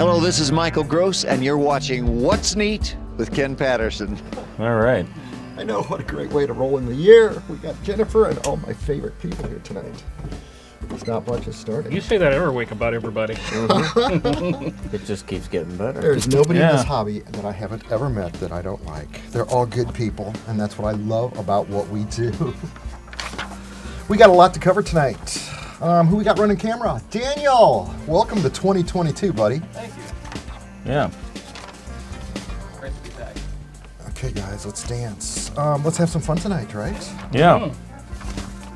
Hello, this is Michael Gross, and you're watching What's Neat with Ken Patterson. All right. I know, what a great way to roll in the year. We got Jennifer and all my favorite people here tonight. Stopwatch has started. You say that every week about everybody. It just keeps getting better. There's nobody in this hobby that I haven't ever met that I don't like. They're all good people, and that's what I love about what we do. We got a lot to cover tonight. Who we got running camera? Daniel! Welcome to 2022, buddy. Thank you. Yeah. Great to be back. Okay, guys, let's dance. Let's have some fun tonight, right? Yeah.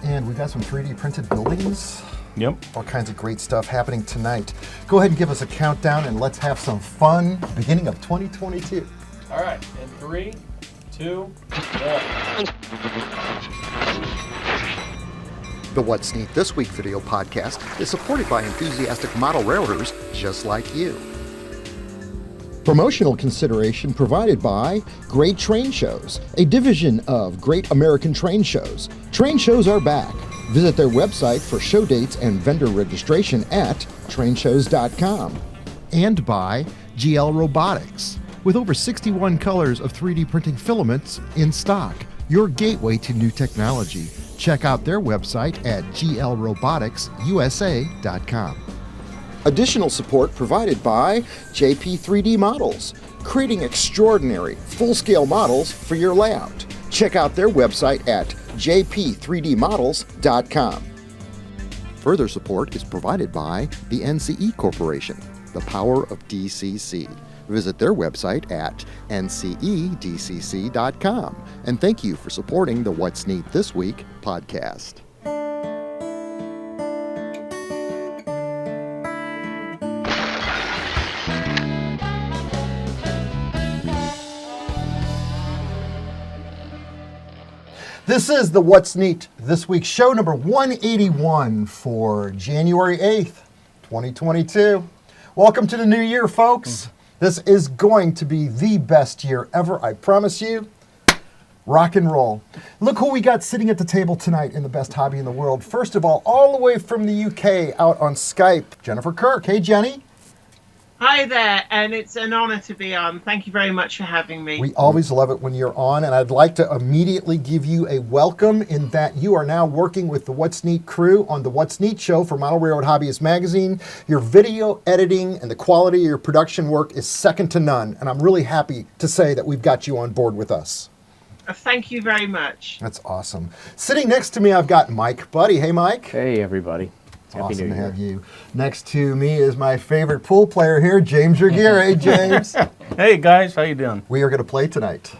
And we got some 3D printed buildings. Yep. All kinds of great stuff happening tonight. Go ahead and give us a countdown and let's have some fun beginning of 2022. All right, in 3, 2, 1. The What's Neat This Week video podcast is supported by enthusiastic model railroaders just like you. Promotional consideration provided by Great Train Shows, a division of Great American Train Shows. Train shows are back. Visit their website for show dates and vendor registration at trainshows.com. And by GL Robotics, with over 61 colors of 3D printing filaments in stock, your gateway to new technology. Check out their website at glroboticsusa.com. Additional support provided by JP3D Models, creating extraordinary full-scale models for your layout. Check out their website at jp3dmodels.com. Further support is provided by the NCE Corporation, the power of DCC. Visit their website at ncedcc.com. And thank you for supporting the What's Neat This Week podcast. This is the What's Neat This Week show number 181 for January 8th, 2022. Welcome to the new year, folks. This is going to be the best year ever, I promise you. Rock and roll. Look who we got sitting at the table tonight in the best hobby in the world. First of all the way from the UK, out on Skype, Jennifer Kirk. Hey, Jenny. Hi there, and it's an honor to be on. Thank you very much for having me. We always love it when you're on, and I'd like to immediately give you a welcome in that you are now working with the What's Neat crew on the What's Neat show for Model Railroad Hobbyist magazine. Your video editing and the quality of your production work is second to none, and I'm really happy to say that we've got you on board with us. Thank you very much. That's awesome. Sitting next to me, I've got Mike Buddy. Hey, Mike. Hey, everybody. Happy Awesome New to Year. have you. Next to me is my favorite pool player here, James Regier. Hey, James. Hey, guys. How you doing? We are going to play tonight.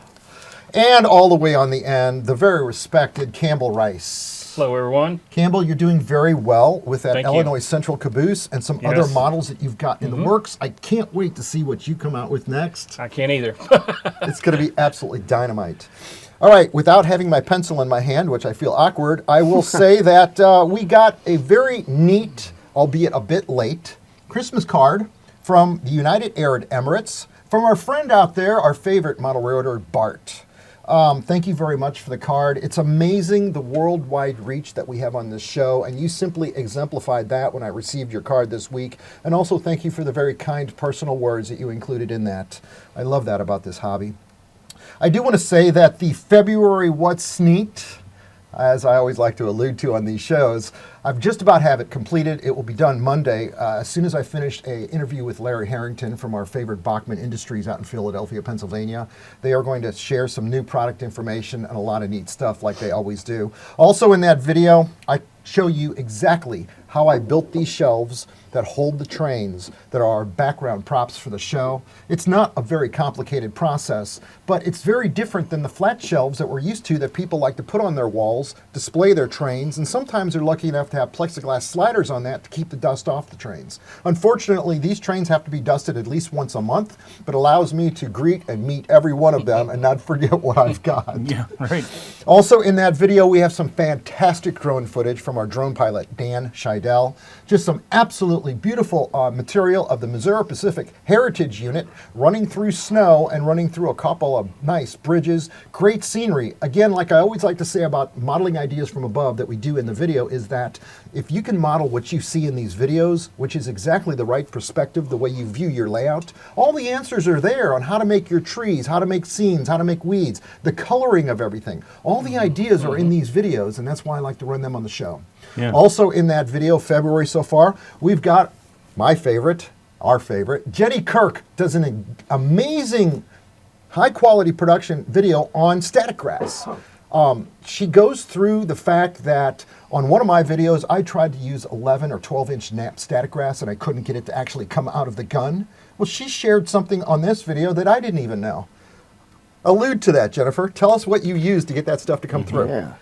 And all the way on the end, the very respected Campbell Rice. Hello, everyone. Campbell, you're doing very well with that Thank you. Illinois Central caboose and some other models that you've got in the works. I can't wait to see what you come out with next. I can't either. It's going to be absolutely dynamite. All right, without having my pencil in my hand, which I feel awkward, I will say that we got a very neat, albeit a bit late, Christmas card from the United Arab Emirates from our friend out there, our favorite model railroader, Bart. Thank you very much for the card. It's amazing the worldwide reach that we have on this show, and you simply exemplified that when I received your card this week. And also thank you for the very kind personal words that you included in that. I love that about this hobby. I do want to say that the February What's Neat, as I always like to allude to on these shows, I've just about have it completed. It will be done Monday. As soon as I finished an interview with Larry Harrington from our favorite Bachmann Industries out in Philadelphia, Pennsylvania. They are going to share some new product information and a lot of neat stuff like they always do. Also in that video, I show you exactly how I built these shelves that hold the trains that are our background props for the show. It's not a very complicated process, but it's very different than the flat shelves that we're used to that people like to put on their walls, display their trains, and sometimes they're lucky enough to have plexiglass sliders on that to keep the dust off the trains. Unfortunately, these trains have to be dusted at least once a month, but allows me to greet and meet every one of them and not forget what I've got. Yeah, right. Also in that video, we have some fantastic drone footage from our drone pilot, Dan Scheidel. Idell. Just some absolutely beautiful material of the Missouri Pacific Heritage Unit running through snow and running through a couple of nice bridges. Great scenery. Again, like I always like to say about modeling ideas from above that we do in the video is that if you can model what you see in these videos, which is exactly the right perspective, the way you view your layout, all the answers are there on how to make your trees, how to make scenes, how to make weeds, the coloring of everything. All the ideas are in these videos, and that's why I like to run them on the show. Yeah. Also in that video, February so far, we've got my favorite, our favorite, Jenny Kirk does an amazing high-quality production video on static grass. She goes through the fact that on one of my videos, I tried to use 11 or 12-inch nap static grass, and I couldn't get it to actually come out of the gun. Well, she shared something on this video that I didn't even know. Allude to that, Jennifer. Tell us what you used to get that stuff to come through. Yeah.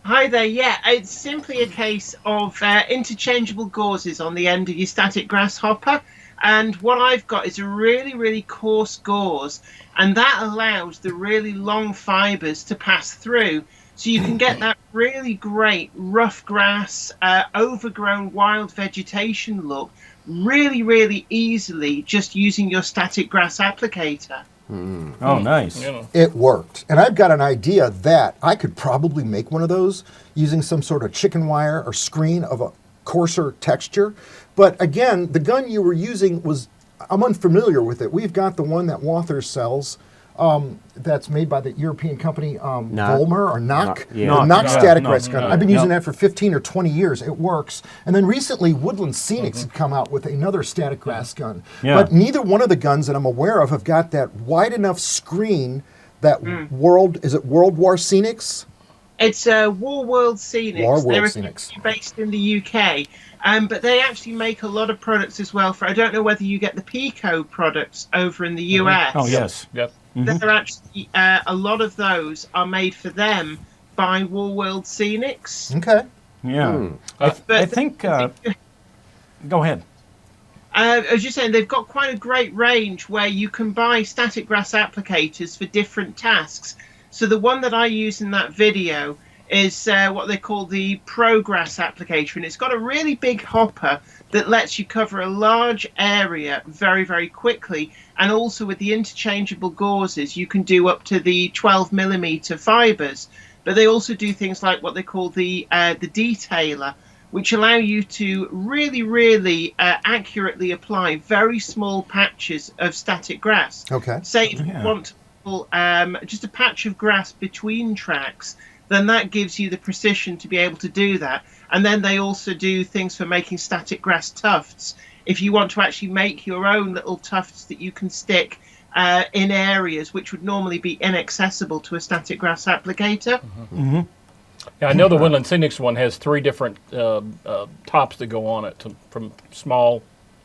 Hi there. Yeah, it's simply a case of interchangeable gauzes on the end of your static grasshopper. And what I've got is a really, really coarse gauze, and that allows the really long fibers to pass through. So you can get that really great rough grass, overgrown wild vegetation look really, really easily just using your static grass applicator. Oh, nice. You know. It worked. And I've got an idea that I could probably make one of those using some sort of chicken wire or screen of a coarser texture. But again, the gun you were using was, I'm unfamiliar with it. We've got the one that Walther sells that's made by the European company Volmer or Nock. Yeah. The Nock Yeah. static Nock, grass gun. yeah. I've been using Yeah. that for 15 or 20 years. It works. And then recently, Woodland Scenics had come out with another static grass gun. Yeah. But neither one of the guns that I'm aware of have got that wide enough screen that is it World War Scenics? It's War World Scenics. War World They're Scenics. based in the UK. But they actually make a lot of products as well. I don't know whether you get the Pico products over in the US. Oh, yes. Yep. They're actually, a lot of those are made for them by War World Scenics. Okay. Yeah. But I think, go ahead. As you're saying, they've got quite a great range where you can buy static grass applicators for different tasks. So the one that I use in that video is what they call the Progress applicator, and it's got a really big hopper that lets you cover a large area very, very quickly. And also with the interchangeable gauzes, you can do up to the 12mm fibers. But they also do things like what they call the detailer, which allow you to really, really accurately apply very small patches of static grass. Okay. Say if you want to pull just a patch of grass between tracks, then that gives you the precision to be able to do that. And then they also do things for making static grass tufts. If you want to actually make your own little tufts that you can stick in areas which would normally be inaccessible to a static grass applicator. Yeah, I know the Woodland Scenics one has 3 different tops that go on it, from small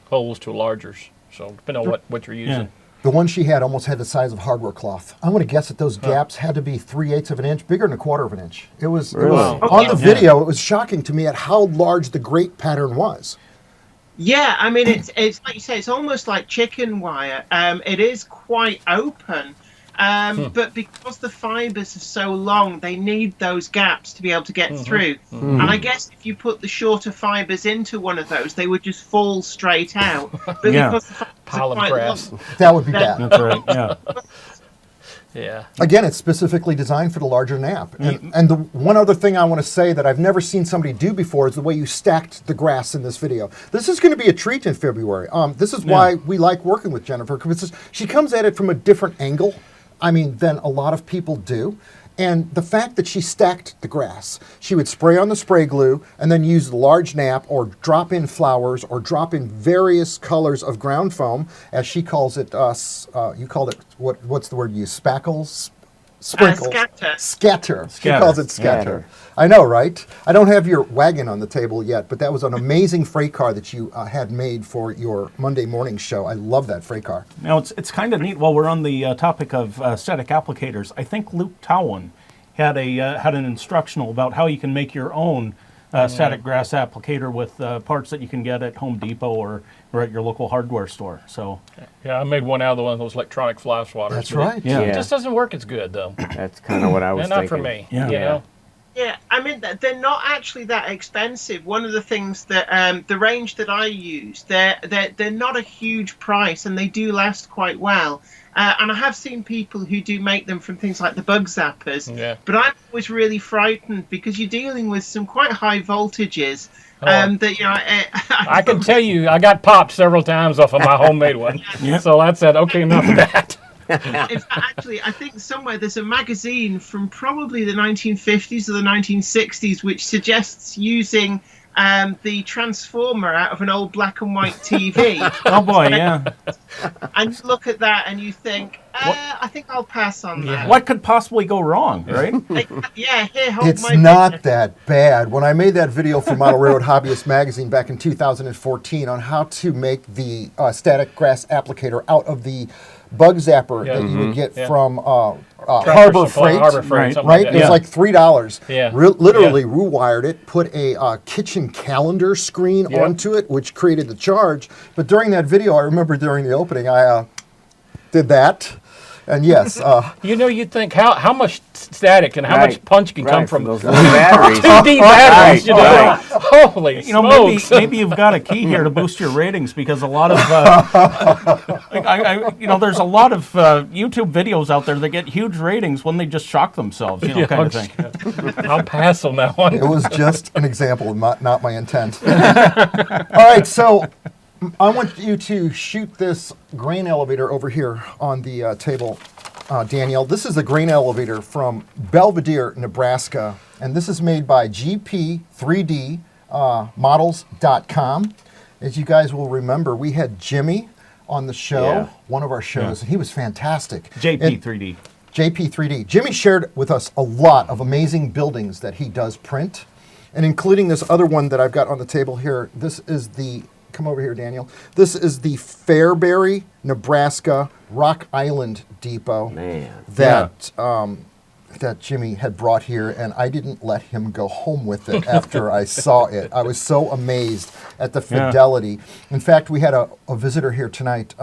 holes to largers. So depending on what you're using. Yeah. The one she had almost had the size of hardware cloth. I'm going to guess that those gaps had to be 3/8 of an inch, bigger than 1/4 of an inch. It was on the video. It was shocking to me at how large the grate pattern was. Yeah, I mean, it's like you say, it's almost like chicken wire. It is quite open, but because the fibers are so long, they need those gaps to be able to get through. And I guess if you put the shorter fibers into one of those, they would just fall straight out. But because the fibers Pile are of quite grass. long, That would be bad. That's right. Yeah. Yeah. Again, it's specifically designed for the larger nap. And the one other thing I want to say that I've never seen somebody do before is the way you stacked the grass in this video. This is going to be a treat in February. This is why we like working with Jennifer, because she comes at it from a different angle, than a lot of people do. And the fact that she stacked the grass, she would spray on the spray glue and then use the large nap or drop in flowers or drop in various colors of ground foam, as she calls it. You called it, what's the word you use? Spackles? Sprinkles. Scatter. Scatter. She Scatter. calls it scatter. Scatter. I know, right? I don't have your wagon on the table yet, but that was an amazing freight car that you had made for your Monday morning show. I love that freight car. Now, it's kind of neat. While we're on the topic of static applicators, I think Luke Towan had an instructional about how you can make your own static grass applicator with parts that you can get at Home Depot or at your local hardware store. So Yeah, I made one out of one of those electronic fly swatters. That's but right. Yeah. It just doesn't work as good, though. That's kind of what I was And not thinking. for me. Yeah. You know? Yeah, I mean they're not actually that expensive. One of the things that the range that I use, they're not a huge price, and they do last quite well. And I have seen people who do make them from things like the bug zappers. Yeah. But I'm always really frightened because you're dealing with some quite high voltages. That I can tell you, I got popped several times off of my homemade one. So that's it. Okay, enough of that. In fact, actually, I think somewhere there's a magazine from probably the 1950s or the 1960s which suggests using the transformer out of an old black and white TV. Oh boy, yeah. And you look at that and you think, I think I'll pass on that. What could possibly go wrong, right? Yeah, here, hold It's my not business. that bad. When I made that video for Model Railroad Hobbyist magazine back in 2014 on how to make the static grass applicator out of the bug zapper that you would get from Harbor Freight, Right. right? It was like $3. Yeah. Literally rewired it, put a kitchen calendar screen onto it, which created the charge. But during that video, I remember during the opening, I did that. And yes, You'd think how much static and how much punch can come from those little batteries. 2D batteries. Right. Holy smokes! maybe you've got a key here to boost your ratings because a lot of, there's a lot of YouTube videos out there that get huge ratings when they just shock themselves, kind of thing. I'll pass on that one. it was just an example, not my intent. All right, so I want you to shoot this grain elevator over here on the table, Danielle. This is a grain elevator from Belvedere, Nebraska, and this is made by GP3D models.com. As you guys will remember, we had Jimmy on the show, one of our shows, and he was fantastic. JP3D. JP3D. Jimmy shared with us a lot of amazing buildings that he does print, and including this other one that I've got on the table here. This is the, come over here, Daniel. This is the Fairbury, Nebraska Rock Island Depot that Jimmy had brought here, and I didn't let him go home with it after I saw it. I was so amazed at the fidelity. In fact, we had a visitor here tonight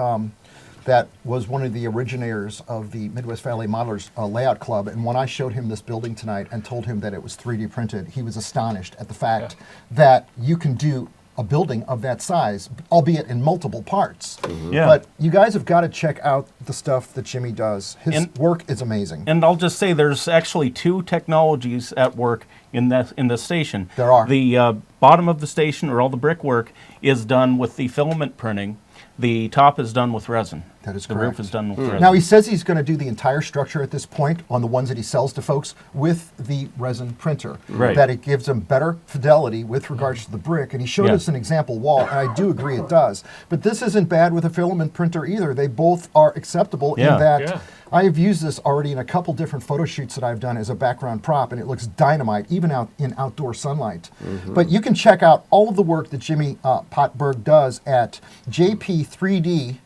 that was one of the originators of the Midwest Valley Modelers Layout Club, and when I showed him this building tonight and told him that it was 3D printed, he was astonished at the fact that you can do a building of that size, albeit in multiple parts. Yeah. But you guys have got to check out the stuff that Jimmy does. His work is amazing. And I'll just say there's actually two technologies at work in the station. There are. The bottom of the station, or all the brickwork, is done with the filament printing. The top is done with resin. That is the correct. roof is done with resin. Now, he says he's going to do the entire structure at this point on the ones that he sells to folks with the resin printer. Right. That it gives them better fidelity with regards to the brick. And he showed us an example wall, and I do agree it does. But this isn't bad with a filament printer either. They both are acceptable in that I have used this already in a couple different photo shoots that I've done as a background prop, and it looks dynamite, even out in outdoor sunlight. But you can check out all of the work that Jimmy Potberg does at JP3D,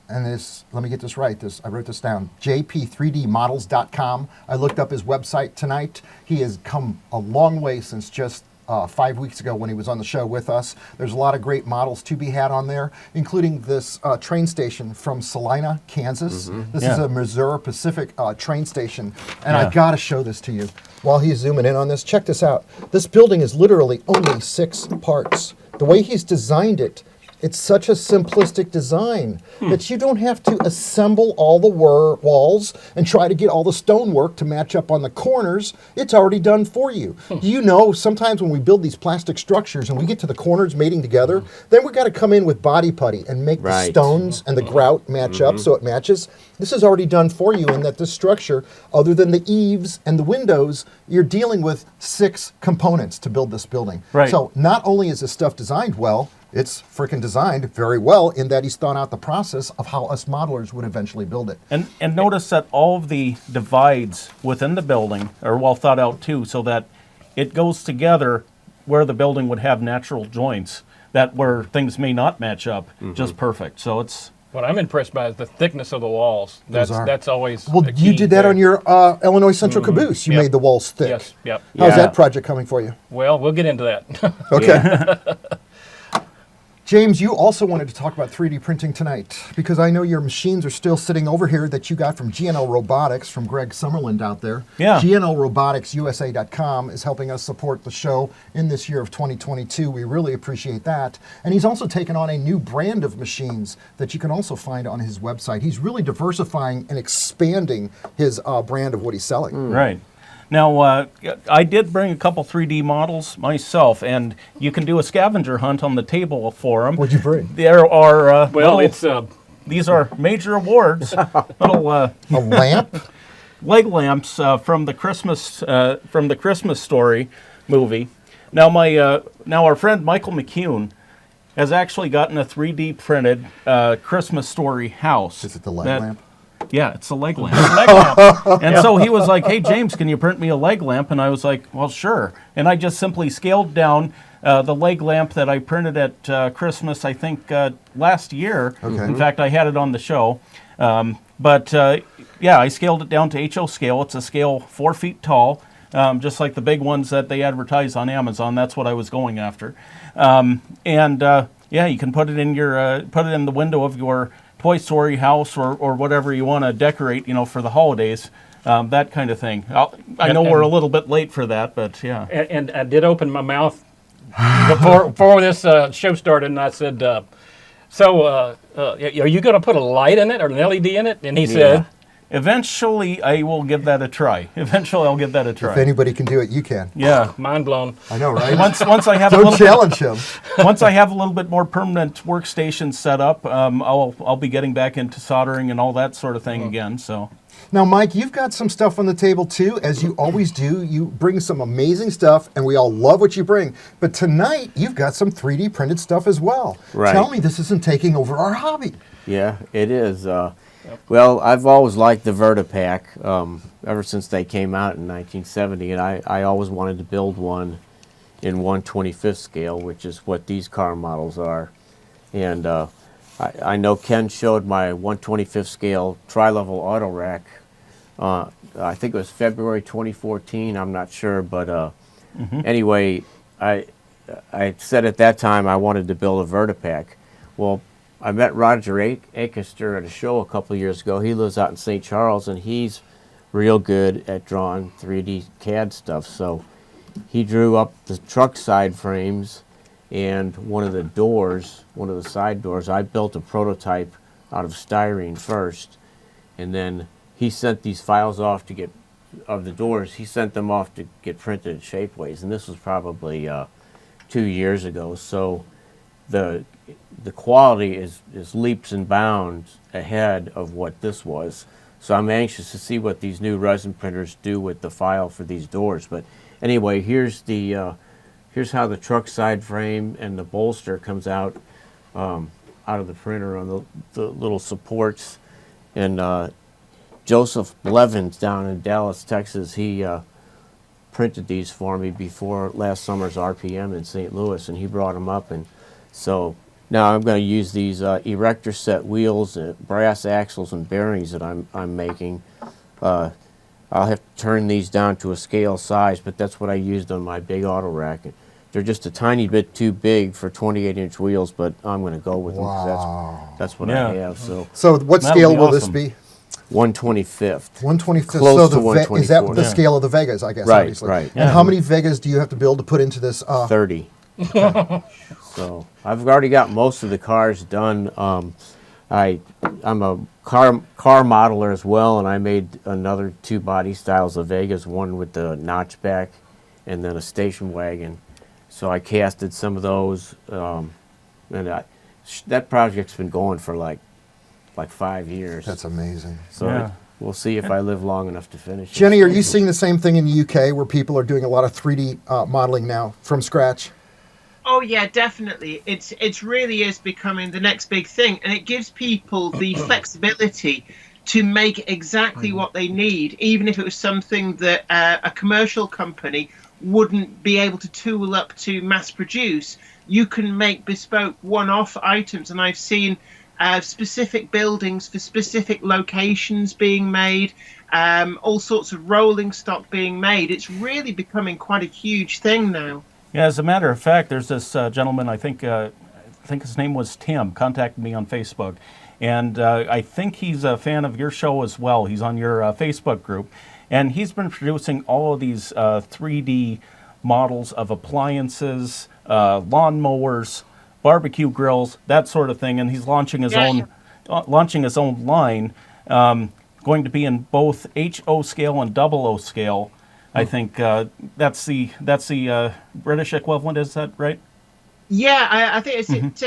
and this, let me get this right, I wrote this down, jp3dmodels.com. I looked up his website tonight. He has come a long way since just 5 weeks ago when he was on the show with us. There's a lot of great models to be had on there, including this train station from Salina, Kansas. This is a Missouri Pacific train station, and I gotta show this to you. While he's zooming in on this, check this out. This building is literally only 6 parts. The way he's designed it, it's such a simplistic design that you don't have to assemble all the walls and try to get all the stonework to match up on the corners. It's already done for you. Do you know, sometimes when we build these plastic structures and we get to the corners mating together, then we got to come in with body putty and make the stones and the grout match up so it matches. This is already done for you in that this structure, other than the eaves and the windows, you're dealing with 6 components to build this building. Right. So not only is this stuff designed well, it's freaking designed very well in that he's thought out the process of how us modelers would eventually build it. And notice that all of the divides within the building are well thought out too, so that it goes together where the building would have natural joints, that where things may not match up just perfect. So it's... What I'm impressed by is the thickness of the walls. That's always Well, a key you did that there. on your Illinois Central caboose. You made the walls thick. Yes, yep. How's that project coming for you? Well, we'll get into that. Okay. James, you also wanted to talk about 3D printing tonight because I know your machines are still sitting over here that you got from GNL Robotics from Greg Summerland out there. Yeah. GNLRoboticsUSA.com is helping us support the show in this year of 2022. We really appreciate that. And he's also taken on a new brand of machines that you can also find on his website. He's really diversifying and expanding his brand of what he's selling. Right. Now, I did bring a couple 3D models myself, and you can do a scavenger hunt on the table for them. What'd you bring? There are It's these are major awards. Little A lamp? leg lamps from the Christmas Story movie. Now, our friend Michael McCune has actually gotten a 3D printed Christmas Story house. Is it the leg lamp? Yeah, it's a leg lamp. And so he was like, "Hey, James, can you print me a leg lamp?" And I was like, "Well, sure." And I just simply scaled down the leg lamp that I printed at Christmas, I think, last year. Okay. In fact, I had it on the show. Yeah, I scaled it down to HO scale. It's a scale 4 feet tall, just like the big ones that they advertise on Amazon. That's what I was going after. Yeah, you can put it in the window of your Toy Story house or whatever you want to decorate, for the holidays, that kind of thing. I know we're a little bit late for that, but yeah. And I did open my mouth before this show started, and I said, "So, are you going to put a light in it or an LED in it?" And he said, Eventually, I will give that a try. Eventually, I'll give that a try. If anybody can do it, you can. Yeah. "Mind blown." I know, right? Once I have Don't challenge him. once I have a little bit more permanent workstation set up, I'll be getting back into soldering and all that sort of thing again. So. Now, Mike, you've got some stuff on the table too, as you always do. You bring some amazing stuff, and we all love what you bring. But tonight, you've got some 3D printed stuff as well. Right. Tell me this isn't taking over our hobby. Yeah, it is. Well, I've always liked the Vertipack ever since they came out in 1970, and I always wanted to build one in 1/25th scale, which is what these car models are. And I know Ken showed my 1/25th scale tri-level auto rack. I think it was February 2014. I'm not sure, but anyway, I said at that time I wanted to build a Vertipack. Well, I met Regier at a show a couple of years ago. He lives out in St. Charles, and he's real good at drawing 3D CAD stuff. So he drew up the truck side frames and one of the side doors. I built a prototype out of styrene first, and then he sent these files off of the doors. He sent them off to get printed at Shapeways, and this was probably 2 years ago. So the quality is leaps and bounds ahead of what this was. So I'm anxious to see what these new resin printers do with the file for these doors. But anyway, here's how the truck side frame and the bolster comes out of the printer on the little supports. And Joseph Blevins down in Dallas, Texas, he printed these for me before last summer's RPM in St. Louis, and he brought them up. And so now I'm going to use these erector set wheels, brass axles, and bearings that I'm making. I'll have to turn these down to a scale size, but that's what I used on my big auto rack. They're just a tiny bit too big for 28-inch wheels, but I'm going to go with them because that's what I have. So what That'll scale be will this awesome. be? 1/25th. 1/25th. Close So to 1/24. is that the Yeah. scale of the Vegas, I guess, Right, obviously. right. And how many Vegas do you have to build to put into this? 30. So I've already got most of the cars done. I'm a car modeler as well, and I made another 2 body styles of Vegas, one with the notchback and then a station wagon. So I casted some of those, and that project's been going for like 5 years. That's amazing. So Yeah. we'll see if I live long enough to finish it. Jenny, are you seeing the same thing in the UK where people are doing a lot of 3D modeling now from scratch? Oh yeah, definitely. It really is becoming the next big thing, and it gives people the flexibility to make exactly what they need, even if it was something that a commercial company wouldn't be able to tool up to mass produce. You can make bespoke one-off items, and I've seen specific buildings for specific locations being made, all sorts of rolling stock being made. It's really becoming quite a huge thing now. Yeah, as a matter of fact, there's this gentleman, I think think his name was Tim, contacted me on Facebook. And I think he's a fan of your show as well. He's on your Facebook group. And he's been producing all of these 3D models of appliances, lawnmowers, barbecue grills, that sort of thing. And he's launching his own line, going to be in both HO scale and 00 scale. I think that's the British equivalent. Is that right? Yeah, I think it's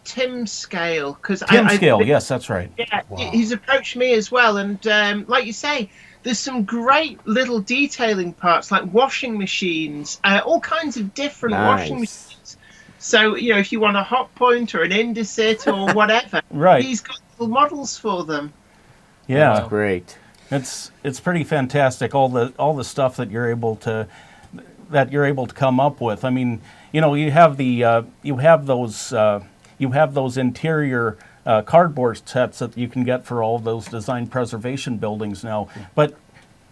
Tim Scale. Tim Scale, yes, that's right. Yeah, he's approached me as well, and like you say, there's some great little detailing parts like washing machines, all kinds of different washing machines. So, if you want a hot point or an Indesit or whatever, right, he's got little models for them. Yeah, that's great. It's pretty fantastic. All the stuff that you're able to come up with. I mean, you have those interior cardboard sets that you can get for all those design preservation buildings now. But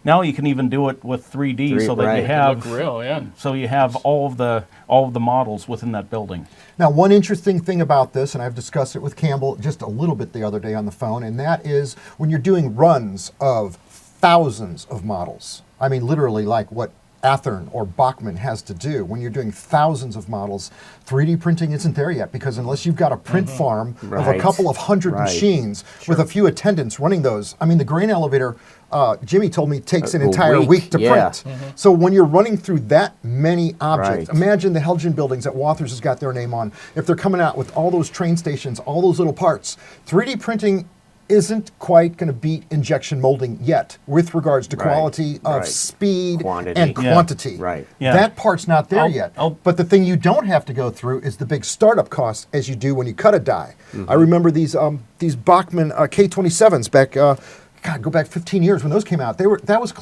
now you can even do it with 3D, so that you have look real, yeah. So you have all of the models within that building. Now, one interesting thing about this, and I've discussed it with Campbell just a little bit the other day on the phone, and that is when you're doing runs of thousands of models. I mean, literally like what Athearn or Bachmann has to do. When you're doing thousands of models, 3D printing isn't there yet, because unless you've got a print farm of a couple of hundred machines with a few attendants running those, I mean, the grain elevator, Jimmy told me, takes an entire week to print. So when you're running through that many objects, imagine the Helgen buildings that Wathers has got their name on. If they're coming out with all those train stations, all those little parts, 3D printing isn't quite going to beat injection molding yet with regards to quality of speed and quantity. That part's not there yet. But the thing you don't have to go through is the big startup costs as you do when you cut a die. I remember these Bachmann K27s back, go back 15 years when those came out. That was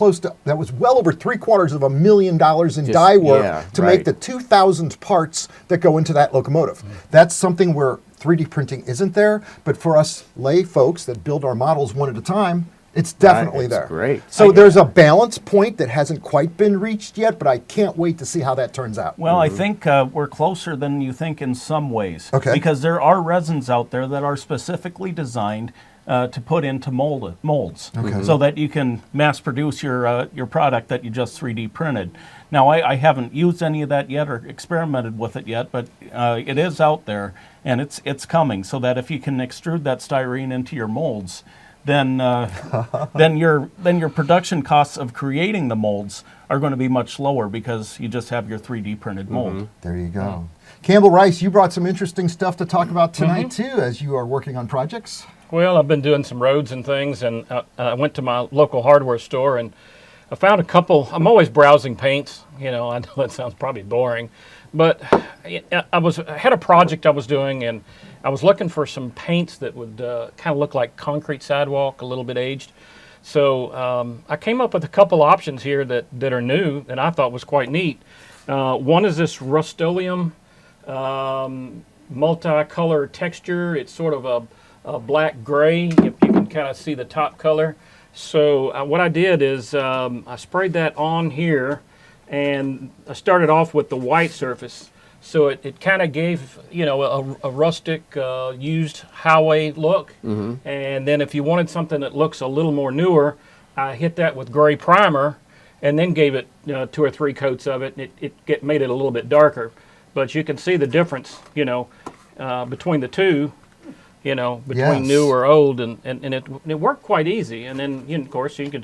well over $750,000 in die work to make the 2,000 parts that go into that locomotive. That's something where 3D printing isn't there, but for us lay folks that build our models one at a time, it's definitely there. Great. So there's a balance point that hasn't quite been reached yet, but I can't wait to see how that turns out. Well, I think we're closer than you think in some ways. Okay. Because there are resins out there that are specifically designed to put into molds, so that you can mass produce your product that you just 3D printed. Now, I haven't used any of that yet or experimented with it yet, but it is out there, and it's coming. So that if you can extrude that styrene into your molds, then your production costs of creating the molds are going to be much lower, because you just have your 3D printed mold. There you go. Campbell Rice, you brought some interesting stuff to talk about tonight too, as you are working on projects. Well, I've been doing some roads and things, and I went to my local hardware store, and I found a couple. I'm always browsing paints. I know that sounds probably boring, but I had a project I was doing, and I was looking for some paints that would kind of look like concrete sidewalk, a little bit aged. So I came up with a couple options here that are new and I thought was quite neat. One is this Rust-Oleum multicolor texture. It's sort of a black gray. You can kind of see the top color. So what I did is I sprayed that on here, and I started off with the white surface. So it kind of gave, a rustic, used highway look. And then if you wanted something that looks a little more newer, I hit that with gray primer, and then gave it 2 or 3 coats of it. And it made it a little bit darker. But you can see the difference, between the two, between new or old, and it worked quite easy. And then, of course, you can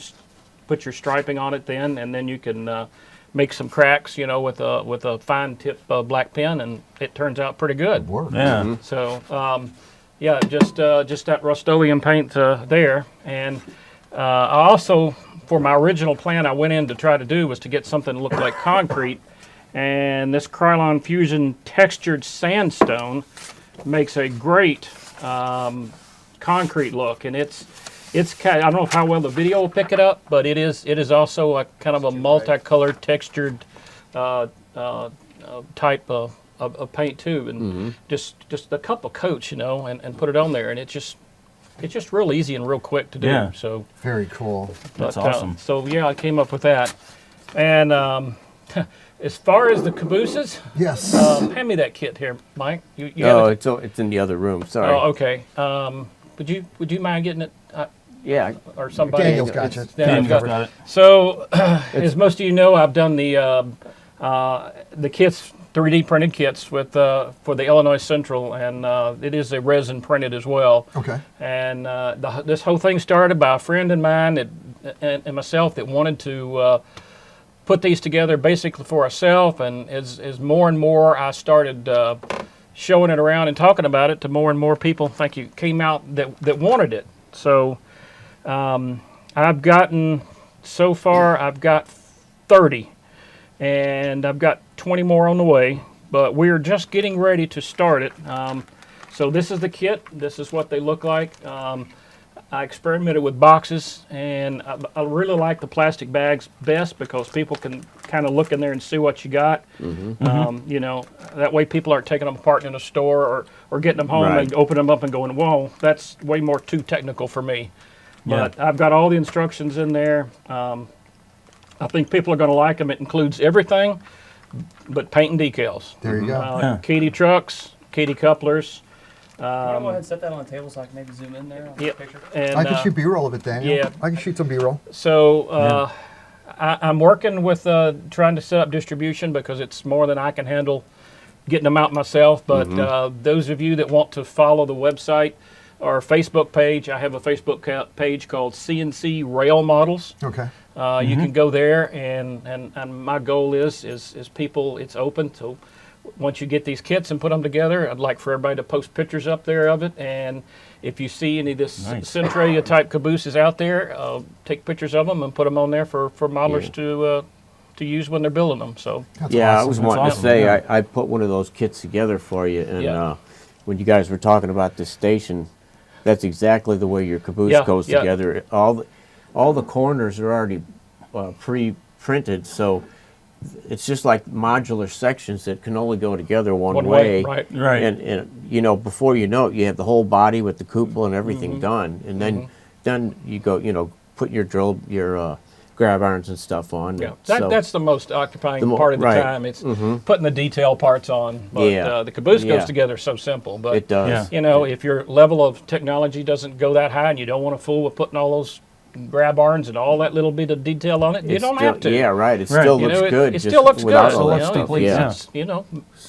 put your striping on it then, and then you can make some cracks, with a fine tip black pen, and it turns out pretty good. Yeah. So, just that Rust-Oleum paint there. And I also, for my original plan, I went in to try to do was to get something that looked like concrete. And this Krylon Fusion textured sandstone makes a great concrete look, and it's kind of, I don't know how well the video will pick it up, but it is also a kind of a multicolored textured type of paint too, and just a couple coats, and put it on there, and it's just real easy and real quick to do. So very cool. That's awesome. So I came up with that, and As far as the cabooses, Yes. hand me that kit here, Mike. You Oh, got it? it's in the other room. Sorry. Oh, okay. Would you mind getting it, Yeah. or somebody? Daniel's got you. Daniel's Daniel's got it. So, as most of you know, I've done the kits, 3D printed kits with for the Illinois Central, and it is a resin printed as well. Okay. And this whole thing started by a friend of mine and myself that wanted to put these together basically for ourselves. And as more and more I started showing it around and talking about it to more and more people, thank you, came out that wanted it. So I've gotten, so far, I've got 30. And I've got 20 more on the way, but we're just getting ready to start it. So this is the kit. This is what they look like. I experimented with boxes, and I really like the plastic bags best because people can kind of look in there and see what you got. You know, that way people aren't taking them apart in a store or getting them home Right. and opening them up and going, whoa, that's way more too technical for me. Yeah. But I've got all the instructions in there. I think people are going to like them. It includes everything but paint and decals. There you go. Yeah. Katy trucks, Katy couplers. Can you go ahead and set that on the table so I can maybe zoom in there on Yep. the picture? And I can shoot B-roll of it, Daniel. yeah. I can shoot some B-roll. so I'm working with trying to set up distribution because it's more than I can handle getting them out myself. But those of you that want to follow the website or Facebook page, I have a Facebook page called CNC Rail Models. Okay. You can go there, and my goal is people, it's open. So once you get these kits and put them together, I'd like for everybody to post pictures up there of it. And if you see any of this Nice. Centralia type cabooses out there, take pictures of them and put them on there for modelers to use when they're building them. So That's Yeah, I awesome. was That's wanting awesome, to say yeah. I put one of those kits together for you, and Yeah. when you guys were talking about this station, that's exactly the way your caboose Yeah, goes yeah. together. All the corners are already pre-printed, so it's just like modular sections that can only go together one way. right? Right. And you know, before you know it, you have the whole body with the cupola and everything done, and then you go, you know, put your drill, your grab irons and stuff on. Yeah, So- that's the most occupying The part of the right. time. It's putting the detail parts on. But Yeah. the caboose Yeah. goes together so simple. But it does. Yeah. you know, if your level of technology doesn't go that high and you don't want to fool with putting all those grab irons and all that little bit of detail on it, you It's don't still- have to. Yeah, right. It Right. still You looks know, good. it just still looks without good. all that Looks stuff. complete, Yeah. It's, you know,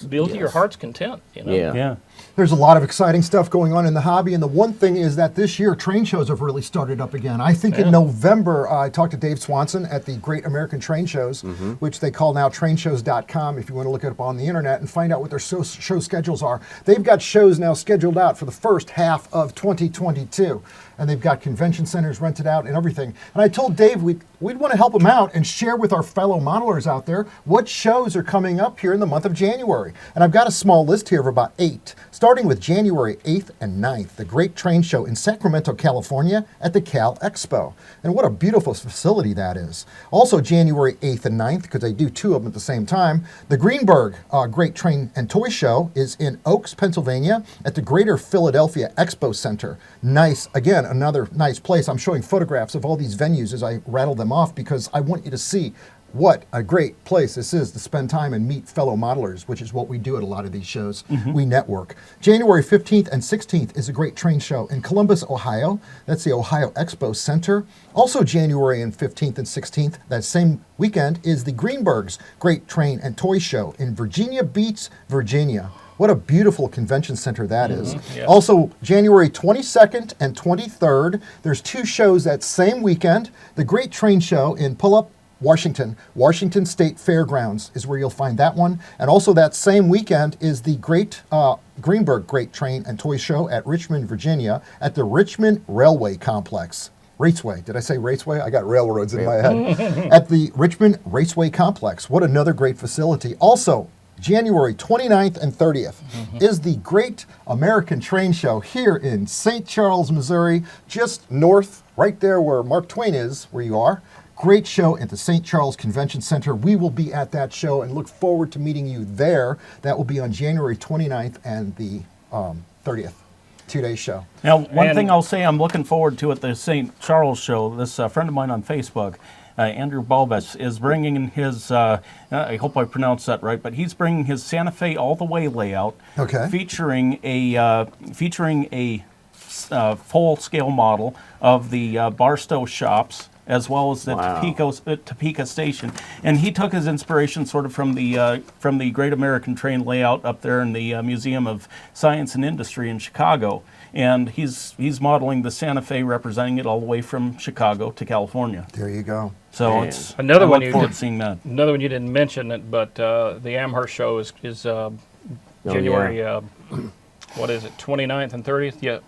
build to your Yes. heart's content. You know. Yeah. Yeah. There's a lot of exciting stuff going on in the hobby, and the one thing is that this year train shows have really started up again. I think in November, I talked to Dave Swanson at the Great American Train Shows, which they call now trainshows.com if you want to look it up on the internet and find out what their show schedules are. They've got shows now scheduled out for the first half of 2022, and they've got convention centers rented out and everything. And I told Dave we'd want to help him out and share with our fellow modelers out there what shows are coming up here in the month of January. And I've got a small list here of about 8. Starting with January 8th and 9th, the Great Train Show in Sacramento, California at the Cal Expo. And what a beautiful facility that is. Also January 8th and 9th, because they do 2 of them at the same time, the Greenberg Great Train and Toy Show is in Oaks, Pennsylvania at the Greater Philadelphia Expo Center. Nice, again, another nice place. I'm showing photographs of all these venues as I rattle them off because I want you to see what a great place this is to spend time and meet fellow modelers, which is what we do at a lot of these shows. We network. January 15th and 16th is a great train show in Columbus, Ohio. That's the Ohio Expo Center. Also January 15th and 16th, that same weekend, is the Greenberg's Great Train and Toy Show in Virginia Beach, Virginia. What a beautiful convention center that is. Yes. Also, January 22nd and 23rd, there's 2 shows that same weekend. The Great Train Show in Pull-Up, Washington State Fairgrounds is where you'll find that one. And also that same weekend is the Greenberg Great Train and Toy Show at Richmond, Virginia at the Richmond Railway Complex. Raceway. Did I say raceway? I got railroads in my head. At the Richmond Raceway Complex. What another great facility. Also, January 29th and 30th is the Great American Train Show here in St. Charles, Missouri, just north, right there where Mark Twain is, where you are. Great show at the St. Charles Convention Center. We will be at that show and look forward to meeting you there. That will be on January 29th and the 30th. 2-day show. Now, one And- thing I'll say I'm looking forward to at the St. Charles show, this friend of mine on Facebook Andrew Balbus, is bringing in his, I hope I pronounced that right, but he's bringing his Santa Fe all the way layout, featuring a full-scale model of the Barstow shops, as well as the Topeka station, and he took his inspiration sort of from the Great American Train layout up there in the Museum of Science and Industry in Chicago, and he's modeling the Santa Fe, representing it all the way from Chicago to California. There you go. So it's another one. I look forward to seeing that. Another one you didn't mention it, but the Amherst show is January. What is it? 29th and 30th? Yeah.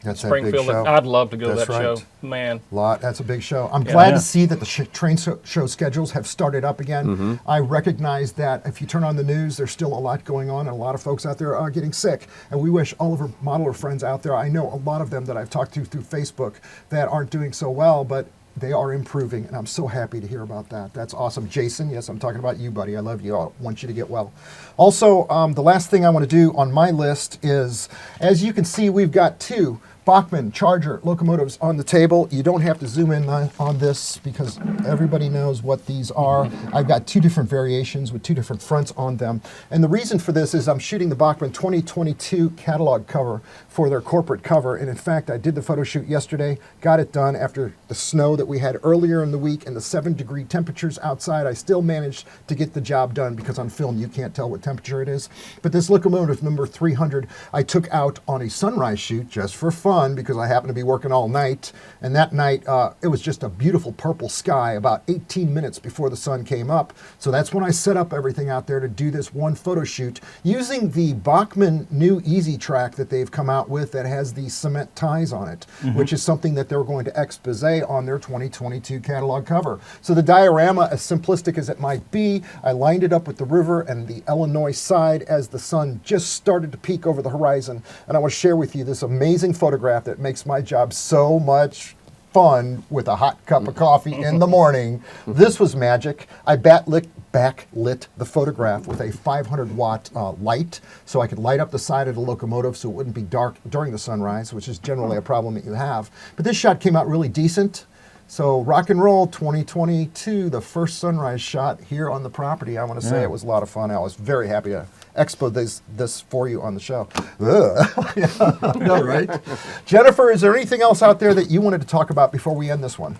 That's Springfield. That big show. I'd love to go to That's that right. show, man. That's a big show. I'm glad to see that the train show schedules have started up again. I recognize that if you turn on the news, there's still a lot going on, and a lot of folks out there are getting sick. And we wish all of our modeler friends out there, I know a lot of them that I've talked to through Facebook that aren't doing so well, but they are improving, and I'm so happy to hear about that. That's awesome. Jason, yes, I'm talking about you, buddy. I love you. I want you to get well. Also, the last thing I want to do on my list is, as you can see, we've got 2 Bachmann Charger locomotives on the table. You don't have to zoom in on this because everybody knows what these are. I've got 2 different variations with 2 different fronts on them. And the reason for this is I'm shooting the Bachmann 2022 catalog cover for their corporate cover. And in fact, I did the photo shoot yesterday, got it done after the snow that we had earlier in the week and the 7-degree temperatures outside. I still managed to get the job done because on film you can't tell what temperature it is. But this locomotive number 300, I took out on a sunrise shoot just for fun, because I happened to be working all night, and that night it was just a beautiful purple sky about 18 minutes before the sun came up. So that's when I set up everything out there to do this one photo shoot using the Bachmann new Easy Track that they've come out with that has the cement ties on it, which is something that they're going to expose on their 2022 catalog cover. So the diorama, as simplistic as it might be, I lined it up with the river and the Illinois side as the sun just started to peek over the horizon, and I want to share with you this amazing photograph that makes my job so much fun with a hot cup of coffee in the morning. This was magic. I backlit the photograph with a 500-watt light so I could light up the side of the locomotive so it wouldn't be dark during the sunrise, which is generally a problem that you have. But this shot came out really decent. So rock and roll 2022, the first sunrise shot here on the property. I want to say it was a lot of fun. I was very happy to expo this for you on the show. No, right? Jennifer, is there anything else out there that you wanted to talk about before we end this one?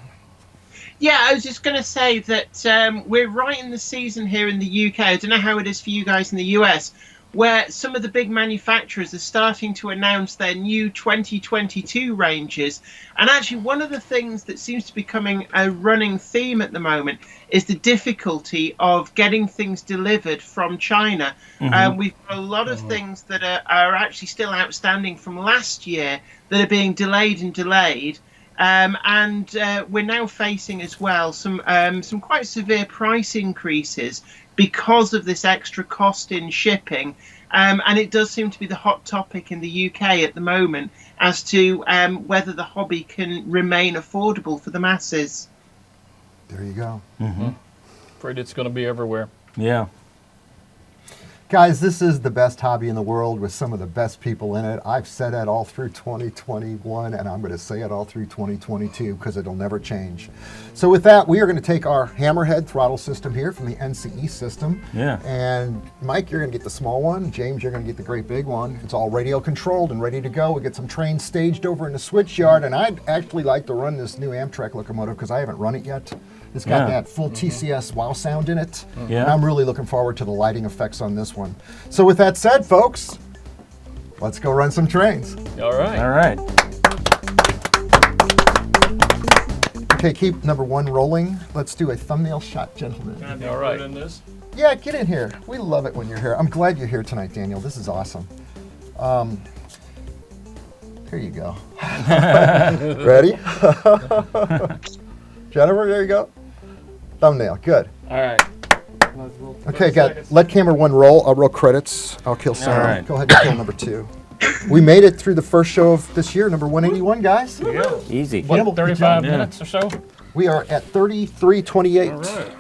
Yeah, I was just going to say that we're right in the season here in the UK. I don't know how it is for you guys in the US, where some of the big manufacturers are starting to announce their new 2022 ranges. And actually, one of the things that seems to be becoming a running theme at the moment is the difficulty of getting things delivered from China. We've got a lot of things that are actually still outstanding from last year that are being delayed and delayed. And we're now facing as well some quite severe price increases because of this extra cost in shipping. And it does seem to be the hot topic in the UK at the moment as to whether the hobby can remain affordable for the masses. There you go. Afraid it's going to be everywhere. Yeah. Guys, this is the best hobby in the world with some of the best people in it. I've said that all through 2021, and I'm going to say it all through 2022 because it'll never change. So with that, we are going to take our hammerhead throttle system here from the NCE system. Yeah. And Mike, you're going to get the small one. James, you're going to get the great big one. It's all radio controlled and ready to go. We get some trains staged over in the switch yard, and I'd actually like to run this new Amtrak locomotive because I haven't run it yet. It's got that full TCS wow sound in it. Yeah. And I'm really looking forward to the lighting effects on this one. So with that said, folks, let's go run some trains. All right. All right. Okay, keep number 1 rolling. Let's do a thumbnail shot, gentlemen. All right. In this. Yeah, get in here. We love it when you're here. I'm glad you're here tonight, Daniel. This is awesome. Here you go. Ready? Jennifer, there you go. Thumbnail, good. All right. Okay, let camera 1 roll. I'll roll credits. I'll kill sound. All right. Go ahead and kill number 2. We made it through the first show of this year, number 181, guys. Yeah. Easy. What, Campbell, 35 Yeah. minutes or so? We are at 33:28. All right.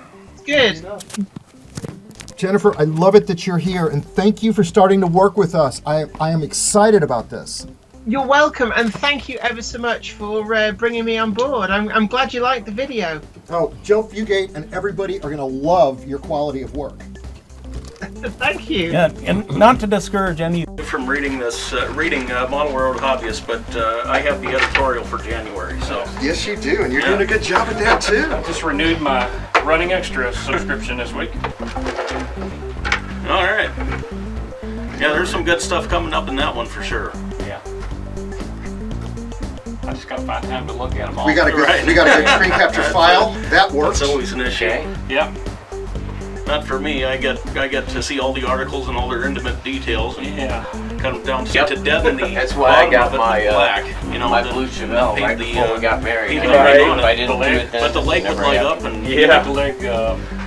Good. Jennifer, I love it that you're here, and thank you for starting to work with us. I am excited about this. You're welcome, and thank you ever so much for bringing me on board. I'm glad you liked the video. Oh, Joe Fugate and everybody are going to love your quality of work. Thank you. Yeah, and not to discourage any. From reading this, Model Railroad Hobbyist, but I have the editorial for January, so. Yes, you do, and you're doing a good job at that too. I just renewed my Running Extra subscription this week. All right. Yeah, there's some good stuff coming up in that one for sure. Yeah. I just gotta find time to look at them all. We got a good, Right. we got a good screen capture file. That works. That's always an issue. Yep. Not for me. I get to see all the articles and all their intimate details and Yeah. cut them down to death in the That's why I got bottom of it my in black. You know, my the- blue Chevelle paint right the, before we got married. paint And everything on if I it. didn't do it, then But the leg would never light happened. up and Make the leg.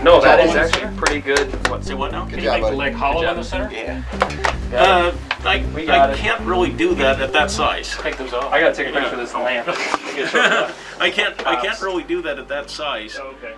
No, that is Hollow. actually pretty good. what? Say what now? Good Can you job, make the buddy. leg hollow in the center? Yeah. I got it. can't really do that at that size. Take those off. I gotta take a picture of this lamp. I can't really do that at that size. Okay.